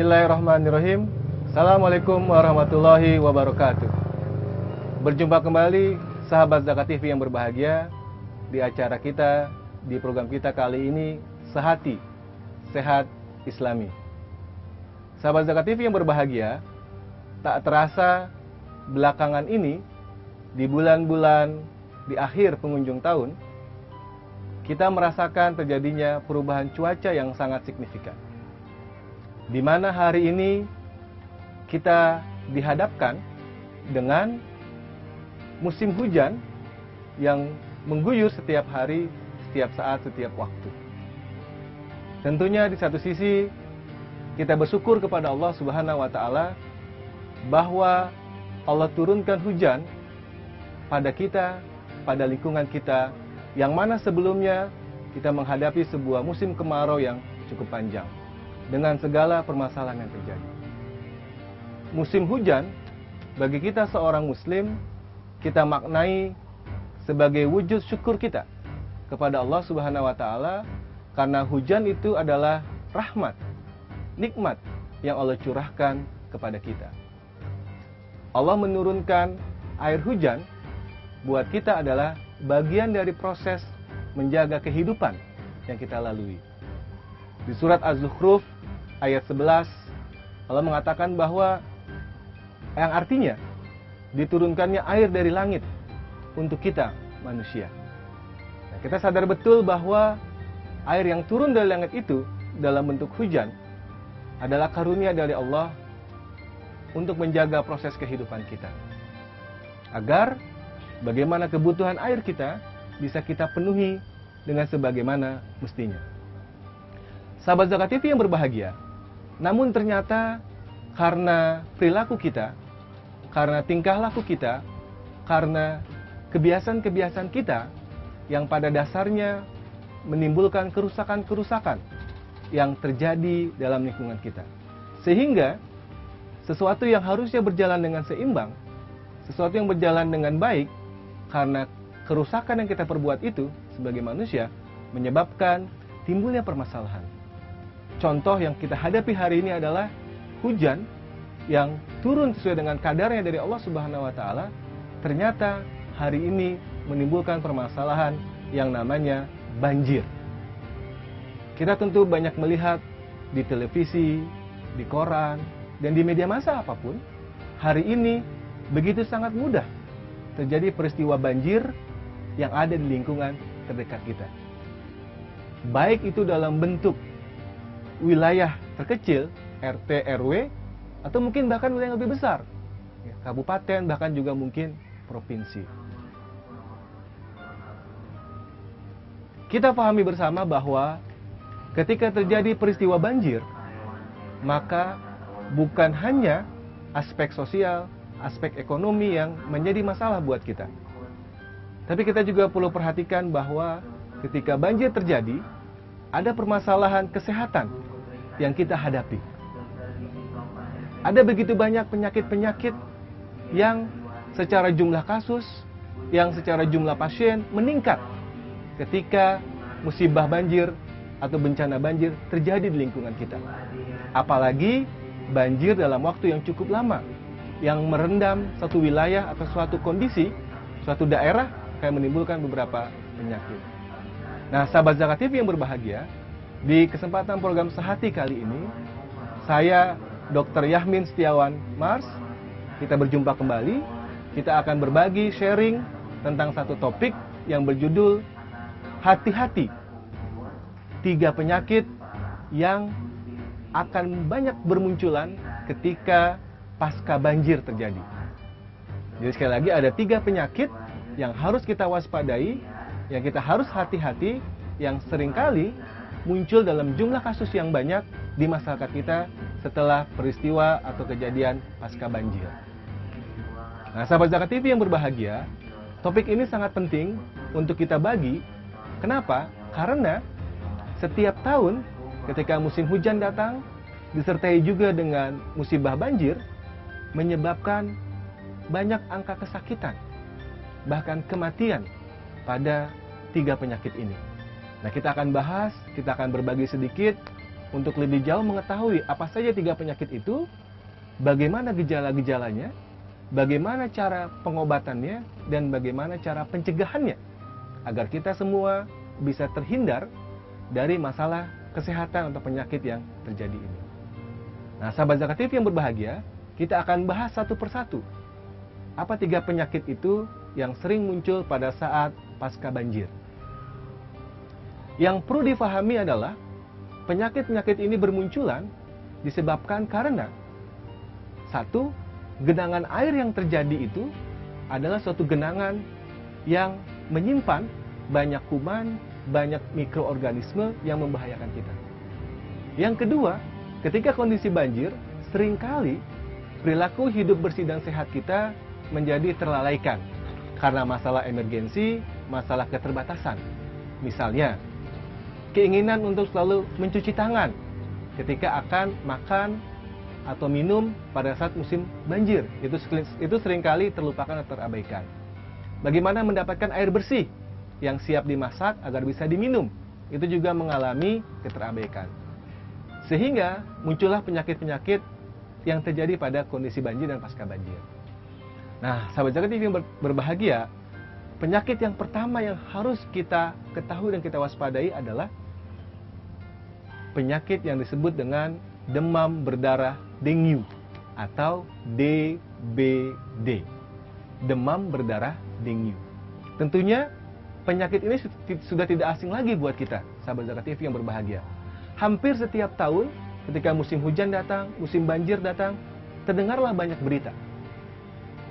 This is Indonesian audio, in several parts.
Bismillahirrahmanirrahim. Assalamualaikum warahmatullahi wabarakatuh. Berjumpa kembali sahabat Zakat TV yang berbahagia di acara kita, di program kita kali ini, Sehati, Sehat Islami. Sahabat Zakat TV yang berbahagia, tak terasa belakangan ini, di bulan-bulan di akhir penghujung tahun, kita merasakan terjadinya perubahan cuaca yang sangat signifikan. Di mana hari ini kita dihadapkan dengan musim hujan yang mengguyur setiap hari, setiap saat, setiap waktu. Tentunya di satu sisi kita bersyukur kepada Allah Subhanahu wa taala bahwa Allah turunkan hujan pada kita, pada lingkungan kita, yang mana sebelumnya kita menghadapi sebuah musim kemarau yang cukup panjang dengan segala permasalahan yang terjadi. Musim hujan bagi kita seorang muslim, kita maknai sebagai wujud syukur kita kepada Allah Subhanahu wa taala, karena hujan itu adalah rahmat, nikmat yang Allah curahkan kepada kita. Allah menurunkan air hujan buat kita adalah bagian dari proses menjaga kehidupan yang kita lalui. Di surat Az-Zukhruf ayat 11, Allah mengatakan bahwa yang artinya diturunkannya air dari langit untuk kita manusia. Nah, kita sadar betul bahwa air yang turun dari langit itu dalam bentuk hujan adalah karunia dari Allah untuk menjaga proses kehidupan kita, agar bagaimana kebutuhan air kita bisa kita penuhi dengan sebagaimana mestinya. Sahabat Zakat TV yang berbahagia, namun ternyata karena perilaku kita, karena tingkah laku kita, karena kebiasaan-kebiasaan kita yang pada dasarnya menimbulkan kerusakan-kerusakan yang terjadi dalam lingkungan kita. Sehingga sesuatu yang harusnya berjalan dengan seimbang, sesuatu yang berjalan dengan baik, karena kerusakan yang kita perbuat itu sebagai manusia menyebabkan timbulnya permasalahan. Contoh yang kita hadapi hari ini adalah hujan yang turun sesuai dengan kadarnya dari Allah Subhanahu wa taala, ternyata hari ini menimbulkan permasalahan yang namanya banjir. Kita tentu banyak melihat di televisi, di koran, dan di media massa apapun, hari ini begitu sangat mudah terjadi peristiwa banjir yang ada di lingkungan terdekat kita. Baik itu dalam bentuk wilayah terkecil, RT, RW, atau mungkin bahkan wilayah yang lebih besar, kabupaten, bahkan juga mungkin provinsi. Kita pahami bersama bahwa ketika terjadi peristiwa banjir, maka bukan hanya aspek sosial, aspek ekonomi yang menjadi masalah buat kita. Tapi kita juga perlu perhatikan bahwa ketika banjir terjadi, ada permasalahan kesehatan yang kita hadapi. Ada begitu banyak penyakit-penyakit yang secara jumlah kasus, yang secara jumlah pasien meningkat ketika musibah banjir atau bencana banjir terjadi di lingkungan kita. Apalagi banjir dalam waktu yang cukup lama, yang merendam satu wilayah atau suatu kondisi, suatu daerah, kayak menimbulkan beberapa penyakit. Nah, sahabat Zakat TV yang berbahagia, di kesempatan program Sehati kali ini, saya Dr. Yahmin Setiawan Mars, kita berjumpa kembali. Kita akan berbagi sharing tentang satu topik yang berjudul hati-hati, 3 penyakit yang akan banyak bermunculan ketika pasca banjir terjadi. Jadi sekali lagi ada 3 penyakit yang harus kita waspadai, yang kita harus hati-hati, yang seringkali muncul dalam jumlah kasus yang banyak di masyarakat kita setelah peristiwa atau kejadian pasca banjir. Nah, sahabat Zakat TV yang berbahagia, topik ini sangat penting untuk kita bagi. Kenapa? Karena setiap tahun ketika musim hujan datang, disertai juga dengan musibah banjir, menyebabkan banyak angka kesakitan, bahkan kematian pada 3 penyakit ini. Nah, kita akan bahas, kita akan berbagi sedikit untuk lebih jauh mengetahui apa saja 3 penyakit itu, bagaimana gejala-gejalanya, bagaimana cara pengobatannya, dan bagaimana cara pencegahannya, agar kita semua bisa terhindar dari masalah kesehatan atau penyakit yang terjadi ini. Nah, sahabat Zakat TV yang berbahagia, kita akan bahas satu persatu. Apa 3 penyakit itu yang sering muncul pada saat pasca banjir? Yang perlu difahami adalah penyakit-penyakit ini bermunculan disebabkan karena satu, genangan air yang terjadi itu adalah suatu genangan yang menyimpan banyak kuman, banyak mikroorganisme yang membahayakan kita. Yang kedua, ketika kondisi banjir, seringkali perilaku hidup bersih dan sehat kita menjadi terlalaikan karena masalah emergensi, masalah keterbatasan. Misalnya, keinginan untuk selalu mencuci tangan ketika akan makan atau minum pada saat musim banjir. Itu seringkali terlupakan atau terabaikan. Bagaimana mendapatkan air bersih yang siap dimasak agar bisa diminum, itu juga mengalami keterabaikan. Sehingga muncullah penyakit-penyakit yang terjadi pada kondisi banjir dan pasca banjir. Nah, sahabat Zakat TV yang berbahagia, penyakit yang pertama yang harus kita ketahui dan kita waspadai adalah penyakit yang disebut dengan demam berdarah dengue atau DBD. Demam berdarah dengue. Tentunya penyakit ini sudah tidak asing lagi buat kita, sahabat Zakat TV yang berbahagia. Hampir setiap tahun ketika musim hujan datang, musim banjir datang, terdengarlah banyak berita.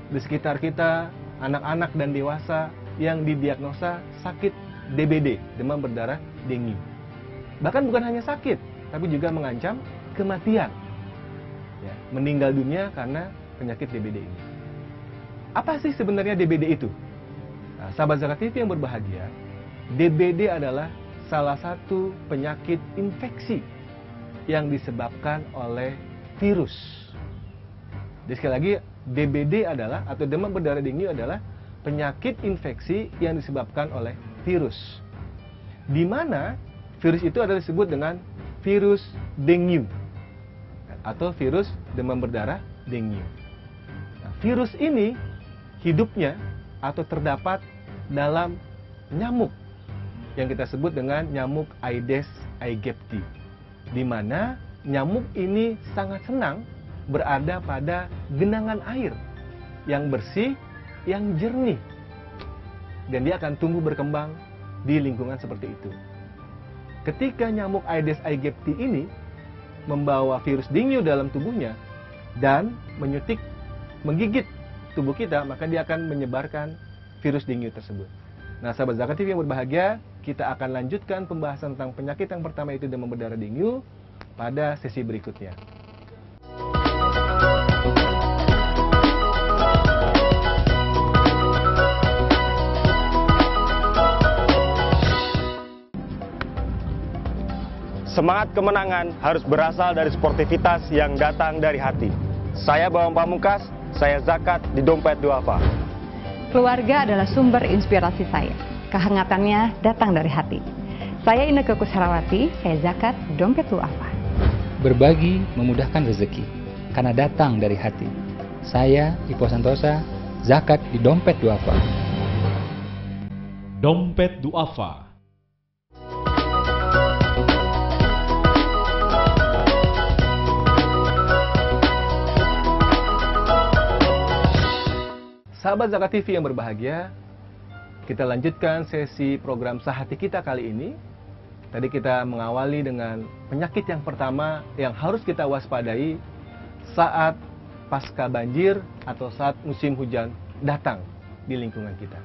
Di sekitar kita, anak-anak dan dewasa yang didiagnosa sakit DBD, demam berdarah dengue. Bahkan bukan hanya sakit, tapi juga mengancam kematian. Ya, meninggal dunia karena penyakit DBD ini. Apa sih sebenarnya DBD itu? Nah, sahabat Zakat TV yang berbahagia, DBD adalah salah satu penyakit infeksi yang disebabkan oleh virus. Jadi sekali lagi, DBD adalah, atau demam berdarah dengue adalah penyakit infeksi yang disebabkan oleh virus. Di mana virus itu adalah disebut dengan virus dengue atau virus demam berdarah dengue. Nah, virus ini hidupnya atau terdapat dalam nyamuk yang kita sebut dengan nyamuk Aedes aegypti, di mana nyamuk ini sangat senang berada pada genangan air yang bersih, yang jernih, dan dia akan tumbuh berkembang di lingkungan seperti itu. Ketika nyamuk Aedes aegypti ini membawa virus dengue dalam tubuhnya dan menggigit tubuh kita, maka dia akan menyebarkan virus dengue tersebut. Nah, sahabat Zakat TV yang berbahagia, kita akan lanjutkan pembahasan tentang penyakit yang pertama itu demam berdarah dengue pada sesi berikutnya. Semangat kemenangan harus berasal dari sportivitas yang datang dari hati. Saya Bawang Pamungkas, saya zakat di Dompet Duafa. Keluarga adalah sumber inspirasi saya. Kehangatannya datang dari hati. Saya Inneke Kusharawati, saya zakat di Dompet Duafa. Berbagi memudahkan rezeki, karena datang dari hati. Saya Ipo Santosa, zakat di Dompet Duafa. Dompet Duafa. Sahabat Zakat TV yang berbahagia, kita lanjutkan sesi program Sehati Kita kali ini. Tadi kita mengawali dengan penyakit yang pertama yang harus kita waspadai saat pasca banjir atau saat musim hujan datang di lingkungan kita.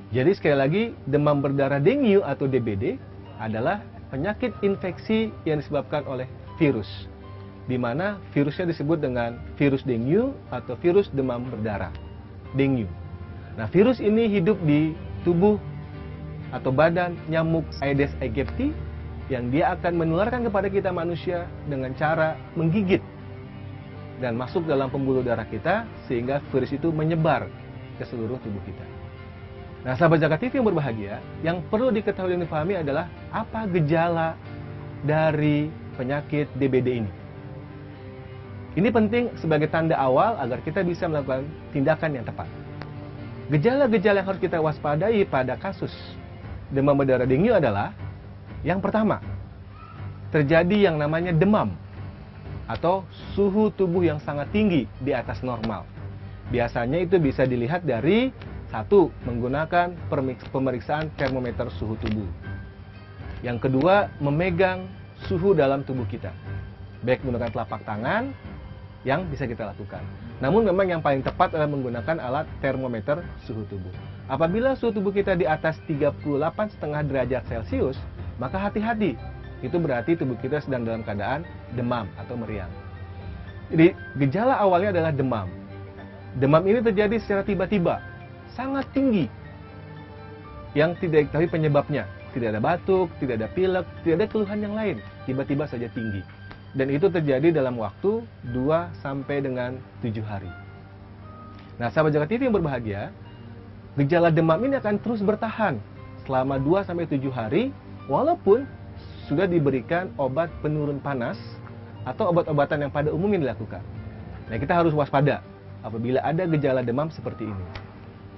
Jadi sekali lagi, demam berdarah dengue atau DBD adalah penyakit infeksi yang disebabkan oleh virus, di mana virusnya disebut dengan virus dengue atau virus demam berdarah dengue. Nah, virus ini hidup di tubuh atau badan nyamuk Aedes aegypti yang dia akan menularkan kepada kita manusia dengan cara menggigit dan masuk dalam pembuluh darah kita sehingga virus itu menyebar ke seluruh tubuh kita. Nah, sahabat Zakat TV yang berbahagia, yang perlu diketahui dan dipahami adalah apa gejala dari penyakit DBD ini. Ini penting sebagai tanda awal agar kita bisa melakukan tindakan yang tepat. Gejala-gejala yang harus kita waspadai pada kasus demam berdarah dengue adalah, yang pertama, terjadi yang namanya demam atau suhu tubuh yang sangat tinggi di atas normal. Biasanya itu bisa dilihat dari satu, menggunakan pemeriksaan termometer suhu tubuh. Yang kedua, memegang suhu dalam tubuh kita, baik menggunakan telapak tangan yang bisa kita lakukan. Namun memang yang paling tepat adalah menggunakan alat termometer suhu tubuh. Apabila suhu tubuh kita di atas 38,5 derajat Celcius, maka hati-hati. Itu berarti tubuh kita sedang dalam keadaan demam atau meriang. Jadi gejala awalnya adalah demam. Demam ini terjadi secara tiba-tiba, sangat tinggi, yang tidak diketahui penyebabnya. Tidak ada batuk, tidak ada pilek, tidak ada keluhan yang lain. Tiba-tiba saja tinggi. Dan itu terjadi dalam waktu 2 sampai dengan 7 hari. Nah, sahabat Jagat TV yang berbahagia, gejala demam ini akan terus bertahan selama 2 sampai 7 hari, walaupun sudah diberikan obat penurun panas atau obat-obatan yang pada umumnya dilakukan. Nah, kita harus waspada apabila ada gejala demam seperti ini.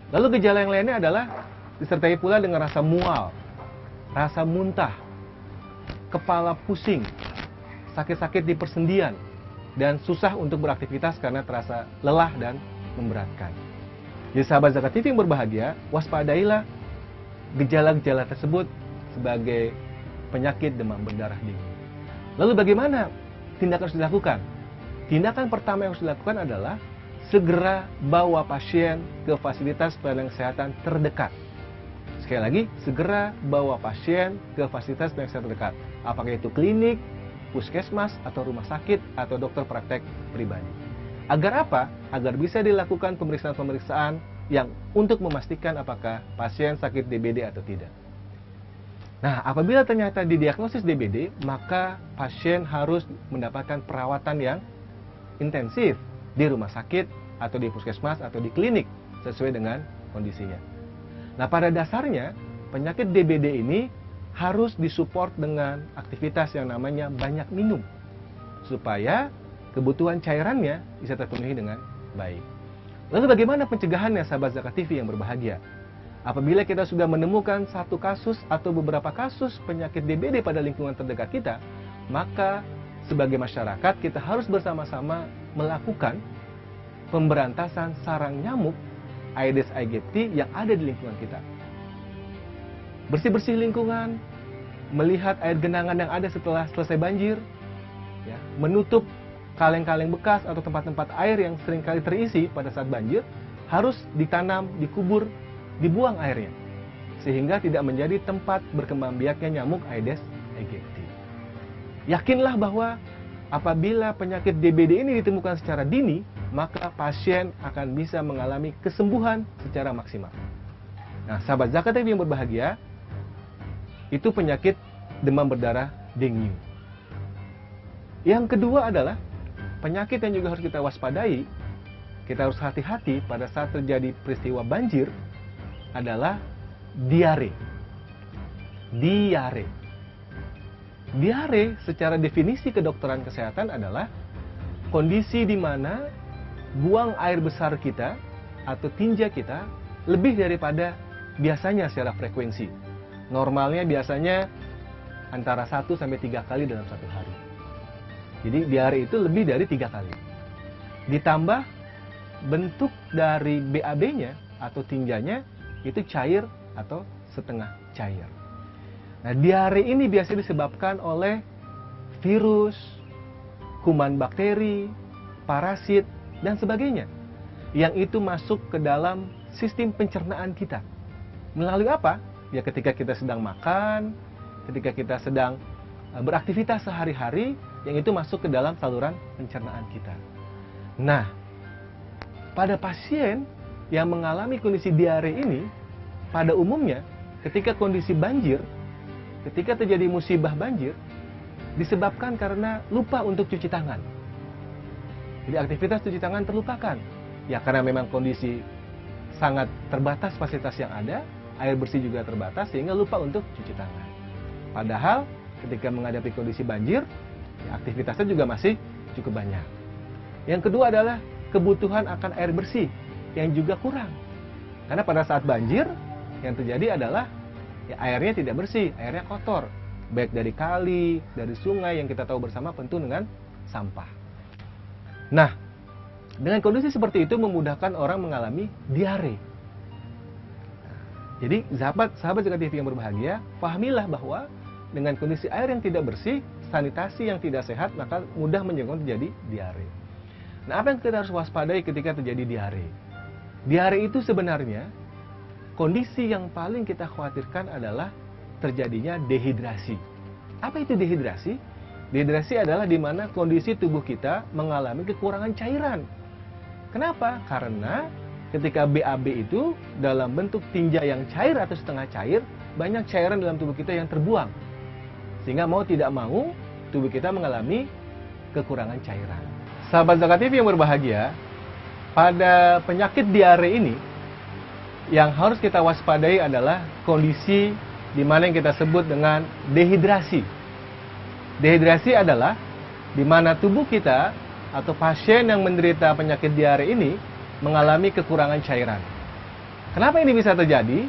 Lalu gejala yang lainnya adalah disertai pula dengan rasa mual, rasa muntah, kepala pusing, sakit-sakit di persendian, dan susah untuk beraktivitas karena terasa lelah dan memberatkan. Jadi sahabat Zakat TV yang berbahagia, waspadailah gejala-gejala tersebut sebagai penyakit demam berdarah dengue. Lalu bagaimana tindakan harus dilakukan? Tindakan pertama yang harus dilakukan adalah segera bawa pasien ke fasilitas pelayanan kesehatan terdekat. Sekali lagi, segera bawa pasien ke fasilitas pelayanan kesehatan terdekat. Apakah itu klinik, puskesmas, atau rumah sakit, atau dokter praktek pribadi. Agar apa? Agar bisa dilakukan pemeriksaan-pemeriksaan yang untuk memastikan apakah pasien sakit DBD atau tidak. Nah, apabila ternyata didiagnosis DBD, maka pasien harus mendapatkan perawatan yang intensif di rumah sakit, atau di puskesmas, atau di klinik, sesuai dengan kondisinya. Nah, pada dasarnya, penyakit DBD ini harus disupport dengan aktivitas yang namanya banyak minum, supaya kebutuhan cairannya bisa terpenuhi dengan baik. Lalu bagaimana pencegahannya, sahabat Zakat TV yang berbahagia? Apabila kita sudah menemukan satu kasus atau beberapa kasus penyakit DBD pada lingkungan terdekat kita, maka sebagai masyarakat kita harus bersama-sama melakukan pemberantasan sarang nyamuk Aedes aegypti yang ada di lingkungan kita. Bersih-bersih lingkungan, melihat air genangan yang ada setelah selesai banjir, ya, menutup kaleng-kaleng bekas atau tempat-tempat air yang seringkali terisi pada saat banjir, harus ditanam, dikubur, dibuang airnya, sehingga tidak menjadi tempat berkembang biaknya nyamuk Aedes aegypti. Yakinlah bahwa apabila penyakit DBD ini ditemukan secara dini, maka pasien akan bisa mengalami kesembuhan secara maksimal. Nah, sahabat Zakat TV yang berbahagia, itu penyakit demam berdarah dengue. Yang kedua adalah penyakit yang juga harus kita waspadai, kita harus hati-hati pada saat terjadi peristiwa banjir, adalah diare. Diare. Diare secara definisi kedokteran kesehatan adalah kondisi di mana buang air besar kita atau tinja kita lebih daripada biasanya secara frekuensi. Normalnya biasanya antara 1 sampai 3 kali dalam satu hari. Jadi diare itu lebih dari 3 kali. Ditambah bentuk dari BAB-nya atau tinjanya itu cair atau setengah cair. Nah, diare ini biasanya disebabkan oleh virus, kuman bakteri, parasit, dan sebagainya. Yang itu masuk ke dalam sistem pencernaan kita. Melalui apa? Ya ketika kita sedang makan, ketika kita sedang beraktivitas sehari-hari, yang itu masuk ke dalam saluran pencernaan kita. Nah, pada pasien yang mengalami kondisi diare ini, pada umumnya ketika kondisi banjir, ketika terjadi musibah banjir, disebabkan karena lupa untuk cuci tangan. Jadi aktivitas cuci tangan terlupakan. Ya karena memang kondisi sangat terbatas fasilitas yang ada, air bersih juga terbatas, sehingga lupa untuk cuci tangan. Padahal ketika menghadapi kondisi banjir, aktivitasnya juga masih cukup banyak. Yang kedua adalah kebutuhan akan air bersih yang juga kurang. Karena pada saat banjir yang terjadi adalah airnya tidak bersih, airnya kotor. Baik dari kali, dari sungai yang kita tahu bersama penuh dengan sampah. Nah, dengan kondisi seperti itu memudahkan orang mengalami diare. Jadi sahabat Zakat TV yang berbahagia, pahamilah bahwa dengan kondisi air yang tidak bersih, sanitasi yang tidak sehat, maka mudah menyebabkan terjadi diare. Nah, apa yang kita harus waspadai ketika terjadi diare? Diare itu sebenarnya kondisi yang paling kita khawatirkan adalah terjadinya dehidrasi. Apa itu dehidrasi? Dehidrasi adalah di mana kondisi tubuh kita mengalami kekurangan cairan. Kenapa? Karena ketika BAB itu dalam bentuk tinja yang cair atau setengah cair, banyak cairan dalam tubuh kita yang terbuang. Sehingga mau tidak mau, tubuh kita mengalami kekurangan cairan. Sahabat Zakat TV yang berbahagia, pada penyakit diare ini, yang harus kita waspadai adalah kondisi di mana yang kita sebut dengan dehidrasi. Dehidrasi adalah di mana tubuh kita atau pasien yang menderita penyakit diare ini mengalami kekurangan cairan. Kenapa ini bisa terjadi?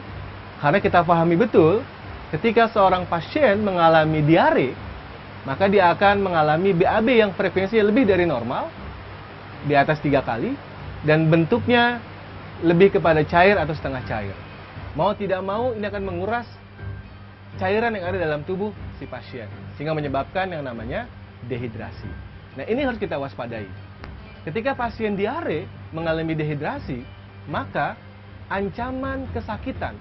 Karena kita pahami betul, ketika seorang pasien mengalami diare, maka dia akan mengalami BAB yang frekuensinya lebih dari normal, di atas 3 kali, dan bentuknya lebih kepada cair atau setengah cair. Mau tidak mau, ini akan menguras cairan yang ada dalam tubuh si pasien, sehingga menyebabkan yang namanya dehidrasi. Nah, ini harus kita waspadai. Ketika pasien diare mengalami dehidrasi, maka ancaman kesakitan,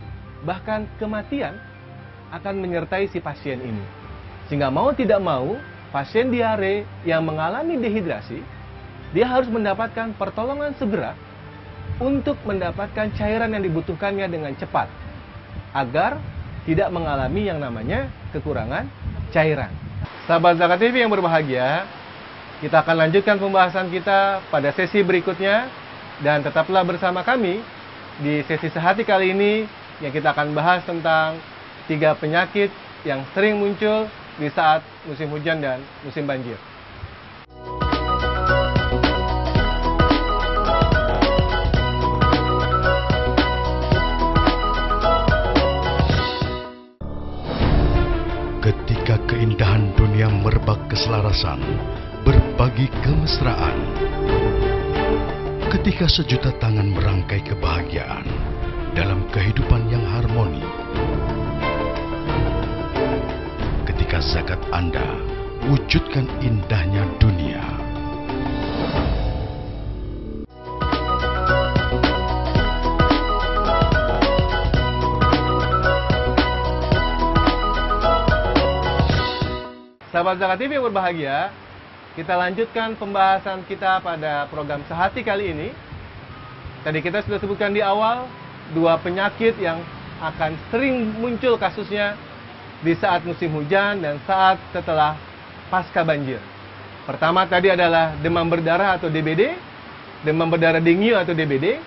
bahkan kematian akan menyertai si pasien ini. Sehingga mau tidak mau, pasien diare yang mengalami dehidrasi, dia harus mendapatkan pertolongan segera untuk mendapatkan cairan yang dibutuhkannya dengan cepat, agar tidak mengalami yang namanya kekurangan cairan. Sahabat Zakat TV yang berbahagia, kita akan lanjutkan pembahasan kita pada sesi berikutnya, dan tetaplah bersama kami di sesi sehati kali ini yang kita akan bahas tentang 3 penyakit yang sering muncul di saat musim hujan dan musim banjir. Ketika keindahan dunia merebak keselarasan, berbagi kemesraan. Ketika sejuta tangan merangkai kebahagiaan dalam kehidupan yang harmoni. Ketika zakat Anda wujudkan indahnya dunia. Sahabat Zakat TV yang berbahagia, kita lanjutkan pembahasan kita pada program sehati kali ini. Tadi kita sudah sebutkan di awal 2 penyakit yang akan sering muncul kasusnya di saat musim hujan dan saat setelah pasca banjir. Pertama tadi adalah demam berdarah atau DBD, demam berdarah denggi atau DBD.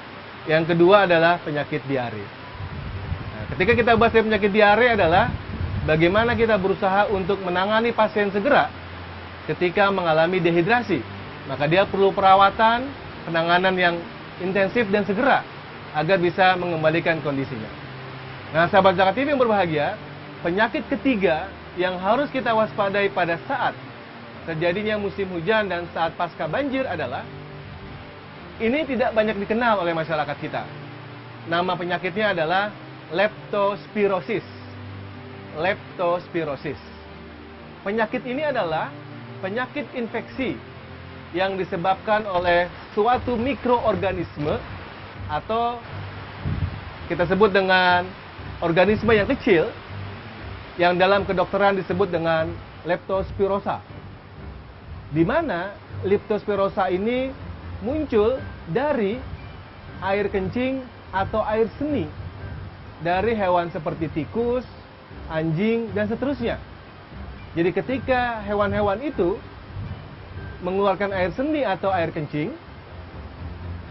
Yang kedua adalah penyakit diare. Nah, ketika kita bahas penyakit diare adalah bagaimana kita berusaha untuk menangani pasien segera ketika mengalami dehidrasi. Maka dia perlu perawatan, penanganan yang intensif dan segera agar bisa mengembalikan kondisinya. Nah, sahabat Zakat TV yang berbahagia, penyakit ketiga yang harus kita waspadai pada saat terjadinya musim hujan dan saat pasca banjir adalah, ini tidak banyak dikenal oleh masyarakat kita. Nama penyakitnya adalah leptospirosis. Leptospirosis. Penyakit ini adalah penyakit infeksi yang disebabkan oleh suatu mikroorganisme atau kita sebut dengan organisme yang kecil yang dalam kedokteran disebut dengan leptospirosa. Di mana leptospirosa ini muncul dari air kencing atau air seni dari hewan seperti tikus, anjing, dan seterusnya. Jadi ketika hewan-hewan itu mengeluarkan air seni atau air kencing,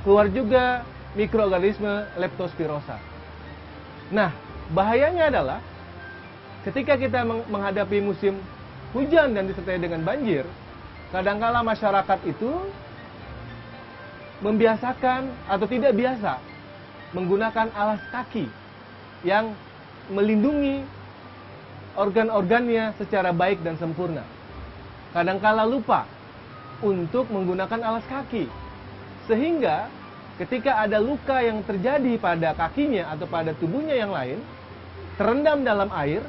keluar juga mikroorganisme leptospirosa. Nah, bahayanya adalah ketika kita menghadapi musim hujan dan disertai dengan banjir, kadangkala masyarakat itu membiasakan atau tidak biasa menggunakan alas kaki yang melindungi organ-organnya secara baik dan sempurna. Kadangkala lupa untuk menggunakan alas kaki. Sehingga ketika ada luka yang terjadi pada kakinya atau pada tubuhnya yang lain, terendam dalam air,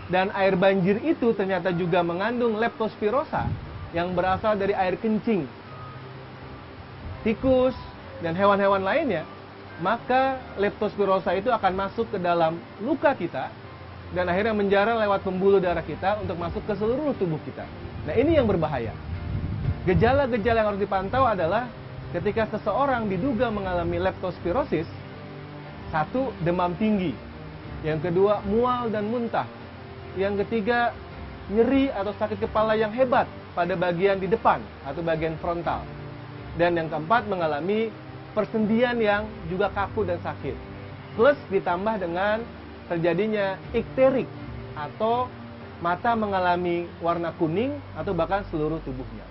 dan air banjir itu ternyata juga mengandung leptospirosa yang berasal dari air kencing tikus dan hewan-hewan lainnya, maka leptospirosa itu akan masuk ke dalam luka kita dan akhirnya menjarah lewat pembuluh darah kita untuk masuk ke seluruh tubuh kita. Nah, ini yang berbahaya. Gejala-gejala yang harus dipantau adalah ketika seseorang diduga mengalami leptospirosis, 1. Demam tinggi, yang kedua mual dan muntah, yang ketiga nyeri atau sakit kepala yang hebat pada bagian di depan atau bagian frontal, dan yang keempat mengalami persendian yang juga kaku dan sakit, plus ditambah dengan terjadinya ikterik atau mata mengalami warna kuning atau bahkan seluruh tubuhnya.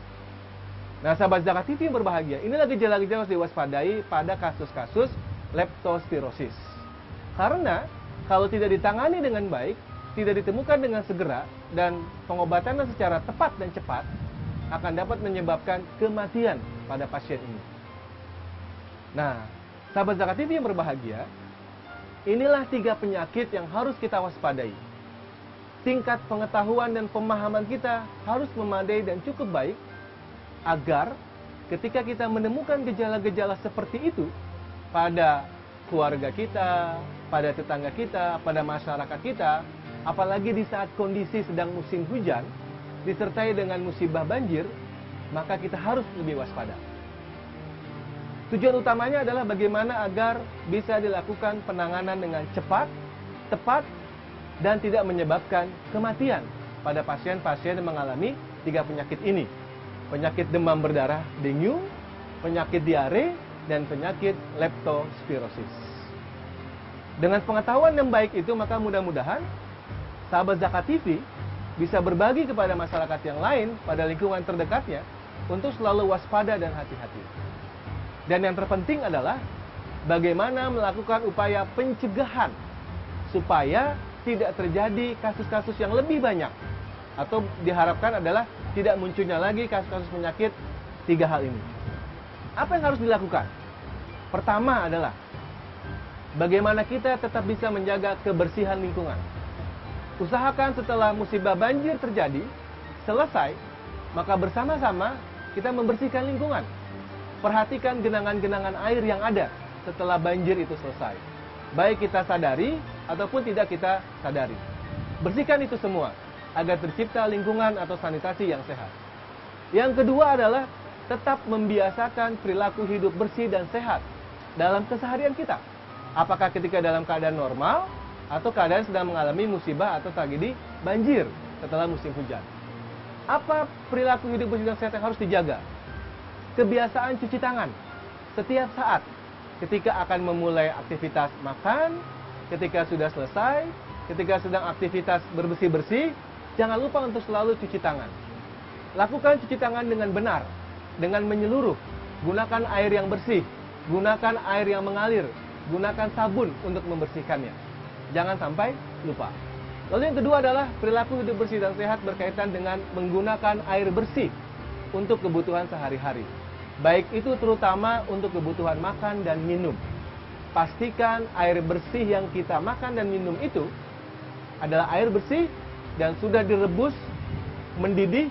Nah, sahabat Zakat TV yang berbahagia, inilah gejala-gejala yang harus diwaspadai pada kasus-kasus leptospirosis. Karena kalau tidak ditangani dengan baik, tidak ditemukan dengan segera, dan pengobatannya secara tepat dan cepat, akan dapat menyebabkan kematian pada pasien ini. Nah, sahabat Zakat TV yang berbahagia, inilah 3 penyakit yang harus kita waspadai. Tingkat pengetahuan dan pemahaman kita harus memadai dan cukup baik, agar ketika kita menemukan gejala-gejala seperti itu pada keluarga kita, pada tetangga kita, pada masyarakat kita, apalagi di saat kondisi sedang musim hujan, disertai dengan musibah banjir, maka kita harus lebih waspada. Tujuan utamanya adalah bagaimana agar bisa dilakukan penanganan dengan cepat, tepat, dan tidak menyebabkan kematian pada pasien-pasien yang mengalami 3 penyakit ini. Penyakit demam berdarah dengue, penyakit diare, dan penyakit leptospirosis. Dengan pengetahuan yang baik itu, maka mudah-mudahan sahabat Zakat TV bisa berbagi kepada masyarakat yang lain pada lingkungan terdekatnya untuk selalu waspada dan hati-hati. Dan yang terpenting adalah bagaimana melakukan upaya pencegahan supaya tidak terjadi kasus-kasus yang lebih banyak, atau diharapkan adalah tidak munculnya lagi kasus-kasus penyakit 3 hal ini. Apa yang harus dilakukan? Pertama adalah bagaimana kita tetap bisa menjaga kebersihan lingkungan. Usahakan setelah musibah banjir terjadi, selesai, maka bersama-sama kita membersihkan lingkungan. Perhatikan genangan-genangan air yang ada setelah banjir itu selesai. Baik kita sadari ataupun tidak kita sadari. Bersihkan itu semua agar tercipta lingkungan atau sanitasi yang sehat. Yang kedua adalah tetap membiasakan perilaku hidup bersih dan sehat dalam keseharian kita. Apakah ketika dalam keadaan normal atau keadaan sedang mengalami musibah atau tragedi banjir setelah musim hujan. Apa perilaku hidup bersih dan sehat yang harus dijaga? Kebiasaan cuci tangan setiap saat, ketika akan memulai aktivitas makan, ketika sudah selesai, ketika sedang aktivitas bersih-bersih, jangan lupa untuk selalu cuci tangan. Lakukan cuci tangan dengan benar, dengan menyeluruh. Gunakan air yang bersih, gunakan air yang mengalir, gunakan sabun untuk membersihkannya. Jangan sampai lupa. Lalu yang kedua adalah perilaku hidup bersih dan sehat berkaitan dengan menggunakan air bersih untuk kebutuhan sehari-hari. Baik itu terutama untuk kebutuhan makan dan minum. Pastikan air bersih yang kita makan dan minum itu adalah air bersih dan sudah direbus, mendidih,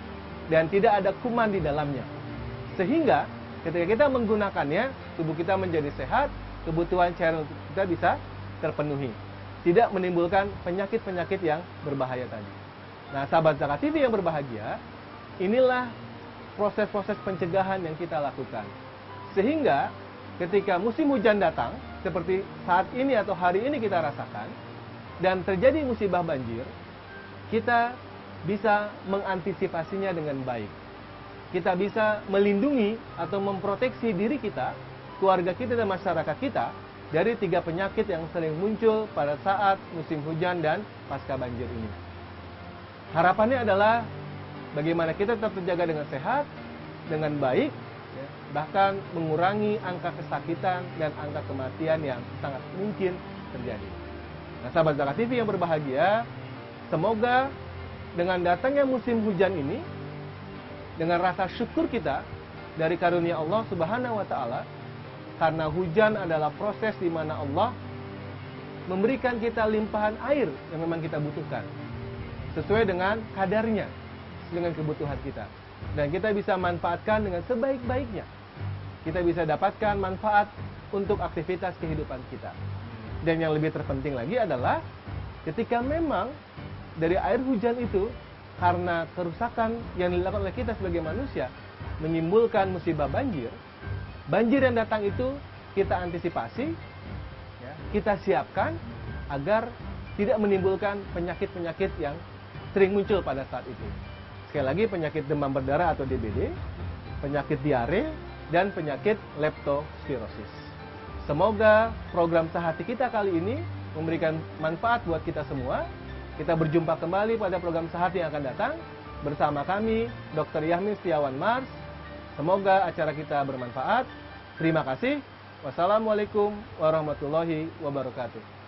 dan tidak ada kuman di dalamnya. Sehingga ketika kita menggunakannya, tubuh kita menjadi sehat, kebutuhan cairan kita bisa terpenuhi. Tidak menimbulkan penyakit-penyakit yang berbahaya tadi. Nah, sahabat Zakat TV yang berbahagia, inilah proses-proses pencegahan yang kita lakukan. Sehingga ketika musim hujan datang, seperti saat ini atau hari ini kita rasakan, dan terjadi musibah banjir, kita bisa mengantisipasinya dengan baik. Kita bisa melindungi atau memproteksi diri kita, keluarga kita, dan masyarakat kita dari 3 penyakit yang sering muncul pada saat musim hujan dan pasca banjir ini. Harapannya adalah bagaimana kita tetap terjaga dengan sehat, dengan baik, ya, bahkan mengurangi angka kesakitan dan angka kematian yang sangat mungkin terjadi. Nah, sahabat Zakat TV yang berbahagia, semoga dengan datangnya musim hujan ini, dengan rasa syukur kita dari karunia Allah Subhanahu wa Ta'ala, karena hujan adalah proses di mana Allah memberikan kita limpahan air yang memang kita butuhkan, sesuai dengan kadarnya, dengan kebutuhan kita. Dan kita bisa manfaatkan dengan sebaik-baiknya. Kita bisa dapatkan manfaat untuk aktivitas kehidupan kita. Dan yang lebih terpenting lagi adalah ketika memang dari air hujan itu, karena kerusakan yang dilakukan oleh kita sebagai manusia, menimbulkan musibah banjir. Banjir yang datang itu kita antisipasi, ya, kita siapkan agar tidak menimbulkan penyakit-penyakit yang sering muncul pada saat itu. Sekali lagi, penyakit demam berdarah atau DBD, penyakit diare, dan penyakit leptospirosis. Semoga program Sehati kita kali ini memberikan manfaat buat kita semua. Kita berjumpa kembali pada program Sehati yang akan datang bersama kami, Dr. Yahmin Setiawan Mars. Semoga acara kita bermanfaat. Terima kasih. Wassalamualaikum warahmatullahi wabarakatuh.